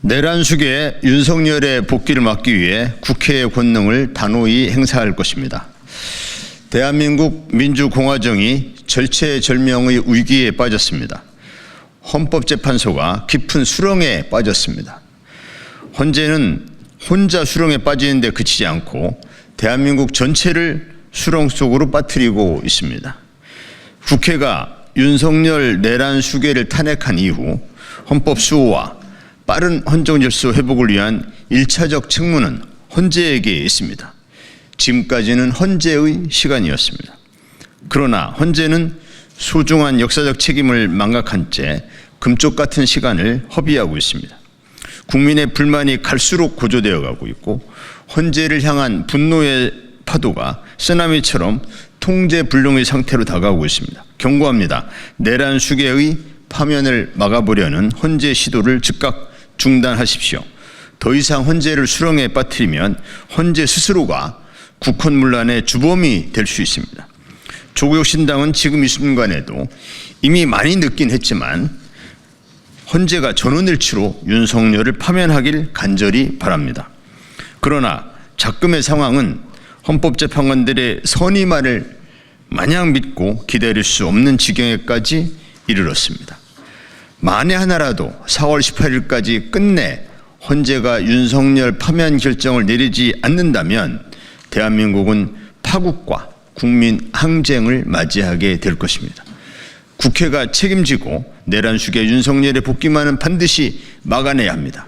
내란 수계 윤석열의 복귀를 막기 위해 국회의 권능을 단호히 행사할 것입니다. 대한민국 민주공화정이 절체절명의 위기에 빠졌습니다. 헌법재판소가 깊은 수렁에 빠졌습니다. 헌재는 혼자 수렁에 빠지는데 그치지 않고 대한민국 전체를 수렁 속으로 빠뜨리고 있습니다. 국회가 윤석열 내란 수계를 탄핵한 이후 헌법 수호와 빠른 헌정 질서 회복을 위한 1차적 책무는 헌재에게 있습니다. 지금까지는 헌재의 시간이었습니다. 그러나 헌재는 소중한 역사적 책임을 망각한 채 금쪽 같은 시간을 허비하고 있습니다. 국민의 불만이 갈수록 고조되어 가고 있고 헌재를 향한 분노의 파도가 쓰나미처럼 통제불능의 상태로 다가오고 있습니다. 경고합니다. 내란 수계의 파면을 막아보려는 헌재 시도를 즉각 중단하십시오. 더 이상 헌재를 수렁에 빠뜨리면 헌재 스스로가 국헌문란의 주범이 될 수 있습니다. 조국 신당은 지금 이 순간에도 이미 많이 늦긴 했지만 헌재가 전원일치로 윤석열을 파면하길 간절히 바랍니다. 그러나 작금의 상황은 헌법재판관들의 선의말을 마냥 믿고 기다릴 수 없는 지경에까지 이르렀습니다. 만에 하나라도 4월 18일까지 끝내 헌재가 윤석열 파면 결정을 내리지 않는다면 대한민국은 파국과 국민 항쟁을 맞이하게 될 것입니다. 국회가 책임지고 내란 수계 윤석열의 복귀만은 반드시 막아내야 합니다.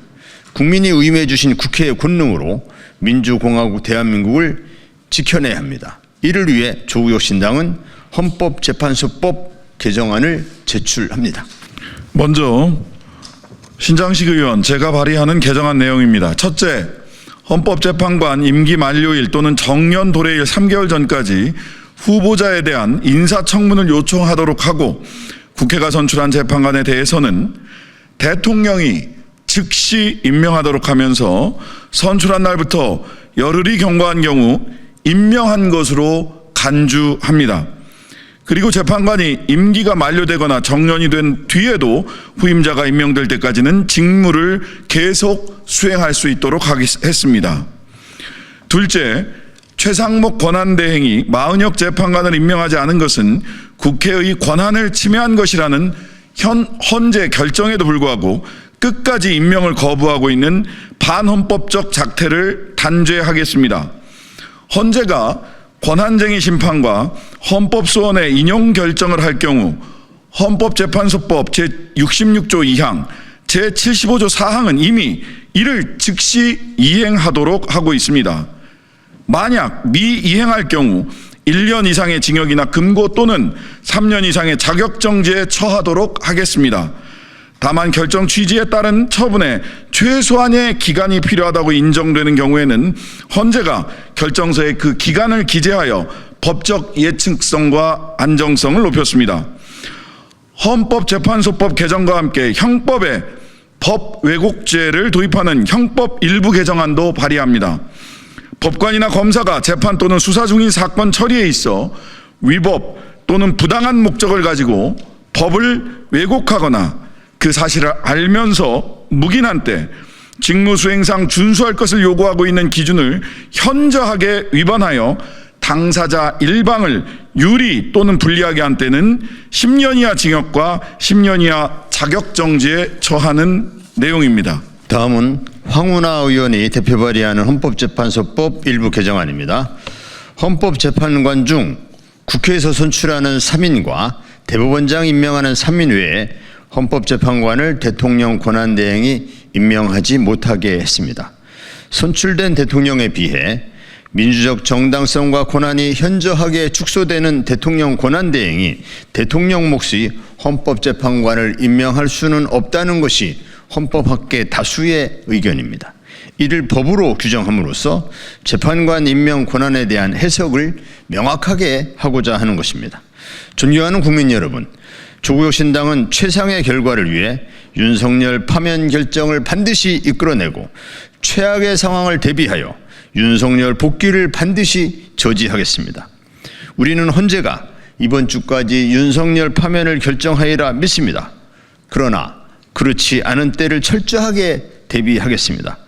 국민이 의임해 주신 국회의 권능으로 민주공화국 대한민국을 지켜내야 합니다. 이를 위해 조국 신당은 헌법재판소법 개정안을 제출합니다. 먼저 신장식 의원 제가 발의하는 개정안 내용입니다. 첫째, 헌법재판관 임기 만료일 또는 정년 도래일 3개월 전까지 후보자에 대한 인사청문을 요청하도록 하고 국회가 선출한 재판관에 대해서는 대통령이 즉시 임명하도록 하면서 선출한 날부터 열흘이 경과한 경우 임명한 것으로 간주합니다. 그리고 재판관이 임기가 만료되거나 정년이 된 뒤에도 후임자가 임명될 때까지는 직무를 계속 수행할 수 있도록 했습니다. 둘째, 최상목 권한대행이 마은혁 재판관을 임명하지 않은 것은 국회의 권한을 침해한 것이라는 헌재 결정에도 불구하고 끝까지 임명을 거부하고 있는 반헌법적 작태를 단죄하겠습니다. 헌재가 권한쟁의 심판과 헌법소원의 인용 결정을 할 경우 헌법재판소법 제66조 2항, 제75조 4항은 이미 이를 즉시 이행하도록 하고 있습니다. 만약 미이행할 경우 1년 이상의 징역이나 금고 또는 3년 이상의 자격정지에 처하도록 하겠습니다. 다만 결정 취지에 따른 처분에 최소한의 기간이 필요하다고 인정되는 경우에는 헌재가 결정서에 그 기간을 기재하여 법적 예측성과 안정성을 높였습니다. 헌법재판소법 개정과 함께 형법에 법 왜곡죄를 도입하는 형법 일부 개정안도 발의합니다. 법관이나 검사가 재판 또는 수사 중인 사건 처리에 있어 위법 또는 부당한 목적을 가지고 법을 왜곡하거나 그 사실을 알면서 묵인한 때 직무수행상 준수할 것을 요구하고 있는 기준을 현저하게 위반하여 당사자 일방을 유리 또는 불리하게 한 때는 10년 이하 징역과 10년 이하 자격정지에 처하는 내용입니다. 다음은 황운하 의원이 대표 발의하는 헌법재판소법 일부 개정안입니다. 헌법재판관 중 국회에서 선출하는 3인과 대법원장 임명하는 3인 외에 헌법재판관을 대통령 권한대행이 임명하지 못하게 했습니다. 선출된 대통령에 비해 민주적 정당성과 권한이 현저하게 축소되는 대통령 권한대행이 대통령 몫의 헌법재판관을 임명할 수는 없다는 것이 헌법학계 다수의 의견입니다. 이를 법으로 규정함으로써 재판관 임명 권한에 대한 해석을 명확하게 하고자 하는 것입니다. 존경하는 국민 여러분, 조국 신당은 최상의 결과를 위해 윤석열 파면 결정을 반드시 이끌어내고 최악의 상황을 대비하여 윤석열 복귀를 반드시 저지하겠습니다. 우리는 헌재가 이번 주까지 윤석열 파면을 결정하리라 믿습니다. 그러나 그렇지 않은 때를 철저하게 대비하겠습니다.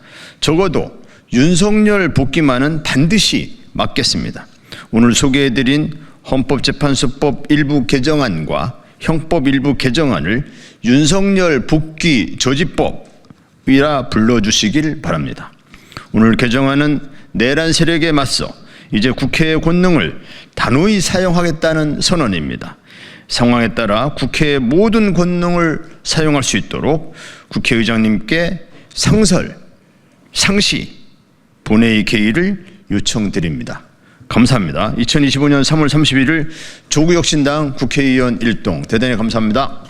적어도 윤석열 복귀만은 반드시 막겠습니다. 오늘 소개해드린 헌법재판소법 일부 개정안과 형법 일부 개정안을 윤석열 복귀 저지법이라 불러주시길 바랍니다. 오늘 개정안은 내란 세력에 맞서 이제 국회의 권능을 단호히 사용하겠다는 선언입니다. 상황에 따라 국회의 모든 권능을 사용할 수 있도록 국회의장님께 상시 본회의 개의를 요청드립니다. 감사합니다. 2025년 3월 31일 조국혁신당 국회의원 일동 대단히 감사합니다.